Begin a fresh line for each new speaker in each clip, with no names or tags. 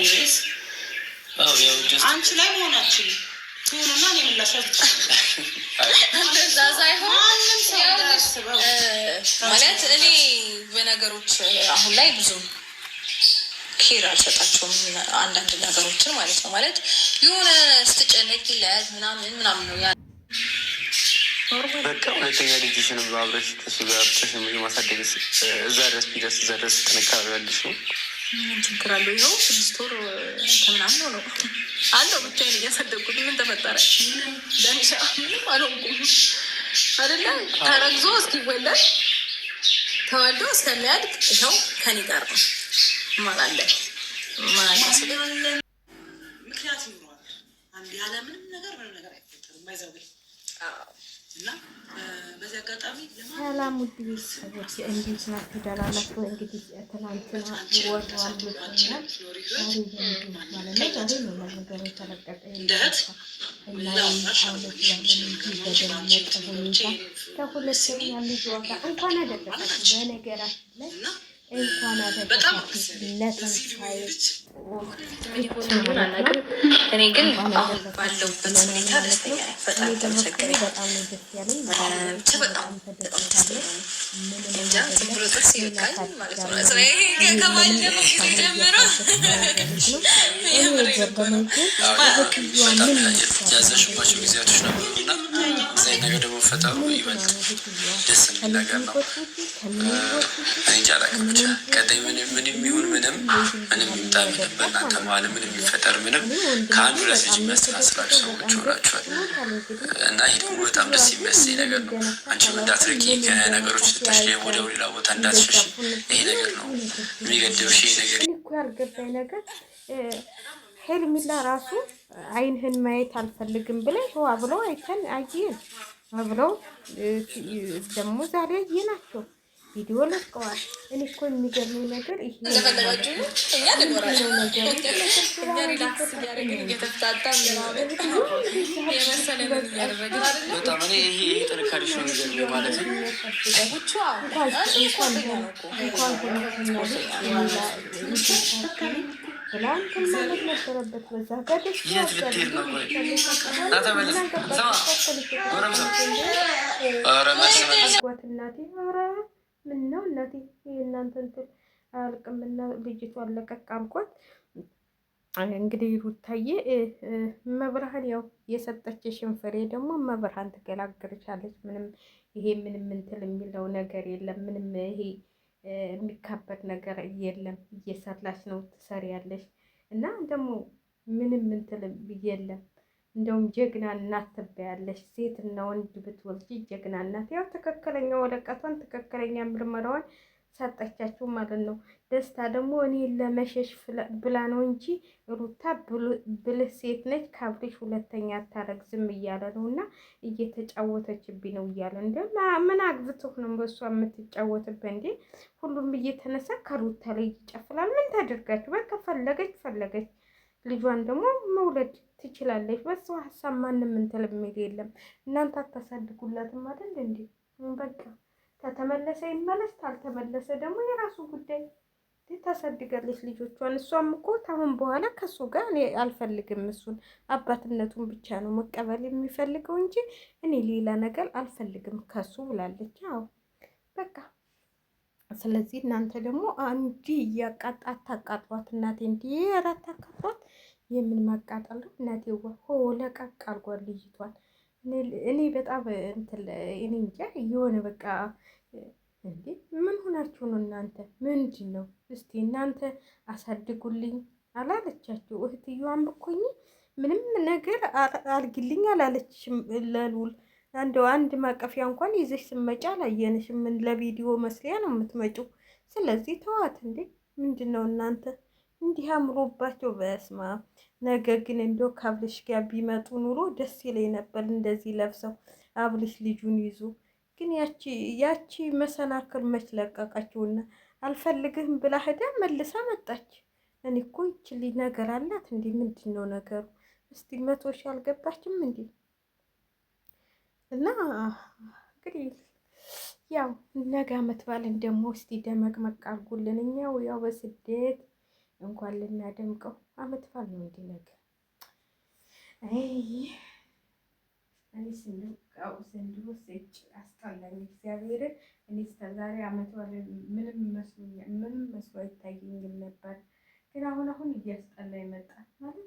ኤኒዌይስ አንቺ ላይ መሆናችን ይሁንና እኔ ምላሽ እንደዛ ሳይሆን
ማለት እኔ በነገሮች አሁን ላይ ብዙ ኬር አልሰጣቸውም። አንዳንድ ነገሮችን ማለት ነው ማለት የሆነ ስትጨነቂለት ምናምን ነው ያ
በቃ ሁለተኛ ልጅሽንም አብረሽ ከሱ ጋር አብረሽም የማሳደግ እዛ ድረስ ቢደርስ እዛ ድረስ ጥንካሬ ያለሽ ነው።
ችግር አለው። ይኸው 6 ወር ከምናምን ነው አለው ብቻዬን እያሳደግኩት ምን ተፈጠረ? ዳንሻ ምንም አልሆንኩም አይደለ? ተረግዞ እስኪወለድ ተወልዶ እስከሚያድግ ይኸው ከኔ ጋር ነው ማለት
ምክንያት ይኖረዋል። አንድ ያለ ምንም ነገር አይፈጠርም። ባይዘው እና በዚህ አጋጣሚ
ሰላም ውድ ቤተሰቦች እንዴት ናችሁ? ደህና ናችሁ? እንግዲህ ትናንትና ወጥቷል ብሎኛል። ዛሬ ነው ነገር የተለቀቀ እና አውለት ያለን በደመቀ ሁኔታ ከሁለት ያሉት ዋጋ እንኳን አደረሳችሁ። በነገራችን ላይ እንኳን አደረሳችሁ ለተንሳኤ
እኔ ግን አሁን ባለውበት ሁኔታ ደስተኛ ነኝ። በጣም ተመሰገነ። በጣም ነው ደስ ያለኝ። በጣም ደስተኛ ነኝ። እንጃ ብሎ ጥርስ ይበቃል ማለት ነው። ከባለፈው ጊዜ ጀምሮ
ያዘሽባቸው ጊዜያቶች ነበሩና እዚህ ነገር ደግሞ ፈጠሩ ይበልጥ ደስ የሚል ነገር ነው። እንጃ አላውቅም ብቻ ቀጣይ ምንም ይሁን ምንም ይምጣ በእናንተ መሀል ምንም የሚፈጠር ምንም ከአንድ ሁለት ልጅ የሚያስተሳስራችሁ ሰዎች ሆናችኋል እና ይህ ደግሞ በጣም ደስ የሚያሰኝ ነገር ነው። አንቺም እንዳትርቂ ከነገሮች ልታሽ ወደ ሌላ ቦታ እንዳትሸሽ። ይሄ ነገር ነው የሚገድብሽ። ይሄ ነገር
እኮ ያልገባኝ ነገር ሄርሜላ ራሱ አይንህን ማየት አልፈልግም ብለሽ ዋ ብለው አይተን አየን ብለው ደግሞ ዛሬ አየናቸው ቪዲዮ ለቀዋል። እኔ እኮ የሚገርመኝ ነገር ይሄ
እንደፈለጋችሁ ነው። እኛ እኛ ሪላክስ እያደረግን እየተፍታታን የመሰለን እያደረግን አይደለም።
በጣም እኔ ይሄ ጥንካሬሽ ነው የሚገርመኝ ማለት ነው።
ትላንትና ማለት ነበረበት በዛ ጋር
የት ብትሄድ ነው? እናቴ
ምነው እናቴ የእናንተ እንትን አያልቅምና ልጅቷን ለቀቅ አልኳት። እንግዲህ ሩታዬ መብርሃን ያው የሰጠችሽን ፍሬ ደግሞ መብርሃን ትገላግልሻለች። ምንም እንትን የሚለው ነገር የለም። ምንም ይሄ የሚካበድ ነገር የለም። እየሰራሽ ነው ትሰሪያለሽ እና ደግሞ ምንም እንትን የለም። እንደውም ጀግና እናት ትባያለሽ። ሴትና ወንድ ብትወልጂ ጀግና እናት። ያው ትክክለኛ ወረቀቷን ትክክለኛ ምርመራዋን ሰጠቻችሁ ማለት ነው። ደስታ ደግሞ እኔ ለመሸሽ ብላ ነው እንጂ ሩታ ብልህ ሴት ነች። ካብሪሽ ሁለተኛ አታረግዝም እያለ ነው እና እየተጫወተችብኝ ነው እያለ እንደ ምን አግብቶህ ነው በሷ የምትጫወትበት እንዴ? ሁሉም እየተነሳ ከሩታ ላይ ይጨፍላል። ምን ታደርጋችሁ? በቃ ፈለገች ልጇን ደግሞ መውለድ ትችላለች። በሱ ሀሳብ ማንም እንትን የሚል የለም። እናንተ አታሳድጉላትም አይደል እንዴ? በቃ ከተመለሰ ይመለስ፣ ካልተመለሰ ደግሞ የራሱ ጉዳይ። ታሳድጋለች ልጆቿን። እሷም እኮ ታሁን በኋላ ከሱ ጋር እኔ አልፈልግም፣ እሱን አባትነቱን ብቻ ነው መቀበል የሚፈልገው እንጂ እኔ ሌላ ነገር አልፈልግም ከሱ ብላለች። አዎ በቃ ስለዚህ እናንተ ደግሞ አንዲ አታቃጥሏት እናቴ። እንዲህ አራት አቃጥሏት። የምን ማቃጠል ነው እናቴ? ሆ ለቀቅ አልጓል ልጅቷን። እኔ በጣም እንትን እኔ እንጃ የሆነ በቃ እንዴ ምን ሆናችሁ ነው እናንተ? ምንድን ነው እስቲ እናንተ አሳድጉልኝ አላለቻችሁ? እህትየዋም እኮኝ ምንም ነገር አልግልኝ አላለችሽም ለሉል። እንደው አንድ ማቀፊያ እንኳን ይዘሽ ስመጫ አላየንሽም። ምን ለቪዲዮ መስሪያ ነው የምትመጪው? ስለዚህ ተዋት እንዴ። ምንድን ነው እናንተ እንዲህ አምሮባቸው? በስማ ነገ ግን እንደው ካብልሽ ጋር ቢመጡ ኑሮ ደስ ይለኝ ነበር። እንደዚህ ለብሰው አብልሽ ልጁን ይዙ። ግን ያቺ መሰናክል መች ለቀቀችውና አልፈልግህም ብላ ሄዳ መልሳ መጣች። እኔ እኮ ይችል ነገር አላት እንዴ? ምንድን ነው ነገሩ? እስቲ 100 ሺህ አልገባችም እንዴ? እና እንግዲህ ያው ነገ ዓመት በዓልን ደግሞ እስቲ ደመቅመቅ አድርጉልን። እኛው ያው በስደት እንኳን ልናደምቀው አመት በዓል ነው እንዲህ ነገር። እኔ ስንቃው ዘንድሮ ስጭ አስጠላኝ እግዚአብሔርን። እኔ እስከዛሬ አመት በዓል ምንም መስሎ አይታየኝም ነበር፣ ግን አሁን እያስጠላኝ መጣ። ማለት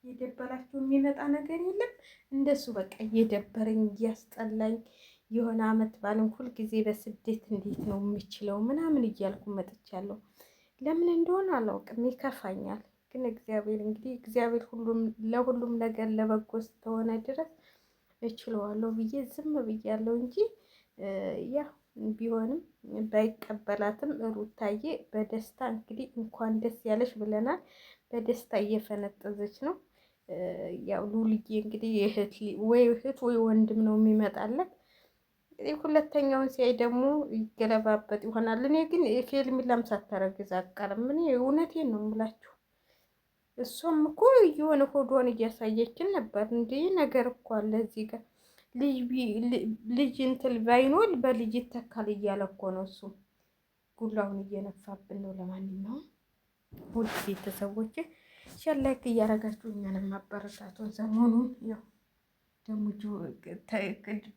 የደበራችሁ የሚመጣ ነገር የለም እንደሱ በቃ እየደበረኝ እያስጠላኝ የሆነ አመት በዓልን ሁልጊዜ በስደት እንዴት ነው የምችለው ምናምን እያልኩ መጥቻለሁ። ለምን እንደሆነ አላውቅም፣ ይከፋኛል። ግን እግዚአብሔር እንግዲህ ለሁሉም ነገር ለበጎ እስከሆነ ድረስ እችለዋለሁ ብዬ ዝም ብያለሁ እንጂ ያ ቢሆንም ባይቀበላትም ሩታዬ በደስታ እንግዲህ እንኳን ደስ ያለሽ ብለናል። በደስታ እየፈነጠዘች ነው። ያው ሉልዬ እንግዲህ ወይ እህት ወይ ወንድም ነው የሚመጣለት። ሁለተኛውን ሲያይ ደግሞ ይገለባበጥ ይሆናል። እኔ ግን ፊልም ላም ሳታረግዝ አትቀርም። እኔ እውነቴን ነው የምላችሁ። እሷም እኮ የሆነ ሆዷን እያሳየችን ነበር። እንዴ ነገር እኮ አለ እዚህ ጋር ልጅ እንትን ባይኖር በልጅ ይተካል እያለ እኮ ነው እሱ። ጉላውን እየነፋብን ነው። ለማንኛውም ውድ ቤተሰቦች ሸላይክ እያረጋችሁ እኛንም ማበረታቱን። ሰሞኑን ያው ደግሞ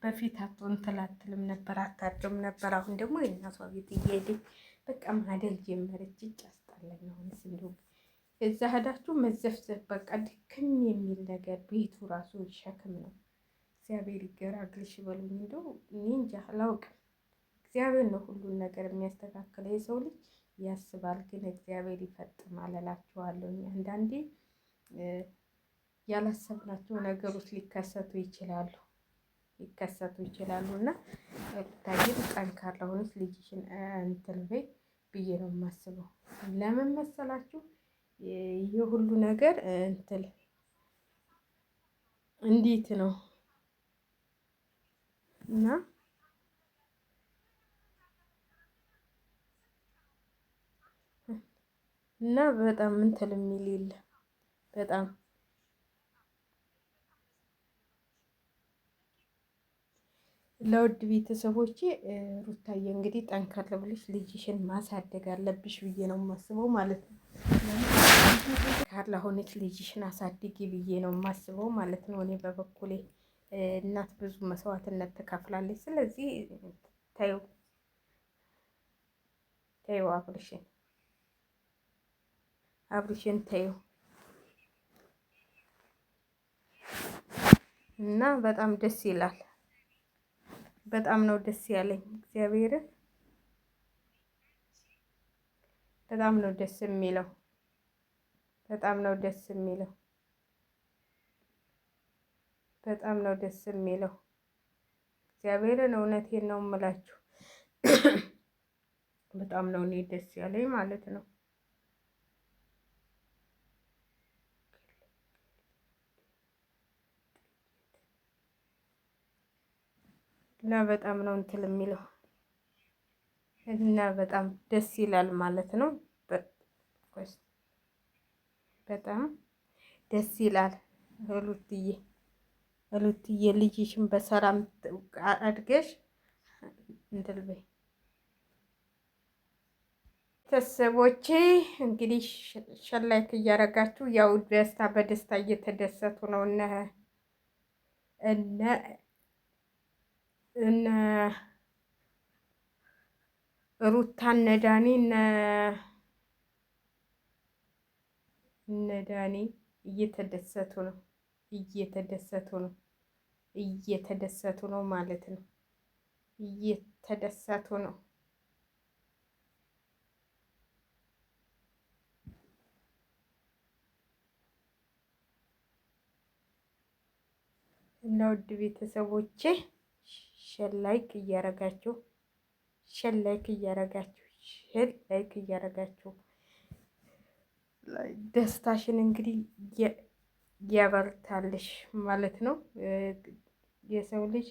በፊት አቶን ትላትልም ነበር አታድርም ነበር። አሁን ደግሞ የእናቷ ቤት እየሄደች በቃ ማደል ጀመረች። እጭ አስጣለኝ። አሁንስ እንዲሁ እዛ ሄዳችሁ መዘፍዘፍ በቃ ድክም የሚል ነገር ቤቱ ራሱ ሸክም ነው። እግዚአብሔር ይገራግልሽ በሉኝ። እንደው እኔ እንጃ አላውቅም። እግዚአብሔር ነው ሁሉን ነገር የሚያስተካክለው። የሰው ልጅ ያስባል፣ ግን እግዚአብሔር ይፈጥማል እላችኋለሁ። አንዳንዴ ያላሰብናቸው ነገሮች ሊከሰቱ ይችላሉ እና ታዲያ ጠንካራ ሆነሽ ልጅሽን እንትን በይ ብዬ ነው የማስበው። ለምን መሰላችሁ? የሁሉ ነገር እንትን እንዴት ነው እና በጣም እንትን የሚል የለ በጣም ለውድ ቤተሰቦቼ ሩታዬ እንግዲህ ጠንከር ብለሽ ልጅሽን ማሳደግ አለብሽ ብዬ ነው የማስበው ማለት ነው። ካላ ሆነች ልጅሽን አሳድጊ ብዬ ነው የማስበው ማለት ነው። እኔ በበኩሌ እናት ብዙ መስዋዕትነት ትከፍላለች። ስለዚህ ተይው አብርሽን ተይው እና በጣም ደስ ይላል። በጣም ነው ደስ ያለኝ። እግዚአብሔርን በጣም ነው ደስ የሚለው። በጣም ነው ደስ የሚለው። በጣም ነው ደስ የሚለው። እግዚአብሔርን እውነቴን ነው የምላችሁ። በጣም ነው እኔ ደስ ያለኝ ማለት ነው። እና በጣም ነው እንትን የሚለው እና በጣም ደስ ይላል ማለት ነው። በጣም ደስ ይላል። ሩትዬ ልጅሽን በሰላም አድገሽ እንትን በይ። ቤተሰቦቼ እንግዲህ ሸላይክ እያረጋችሁ ያው ደስታ በደስታ እየተደሰቱ ነው እነ ሩታ እነ ዳኒ እየተደሰቱ ነው ማለት ነው። እየተደሰቱ ነው። እና ውድ ቤተሰቦቼ ላይክ እያረጋችሁ ደስታሽን እንግዲህ ያበርታልሽ ማለት ነው። የሰው ልጅ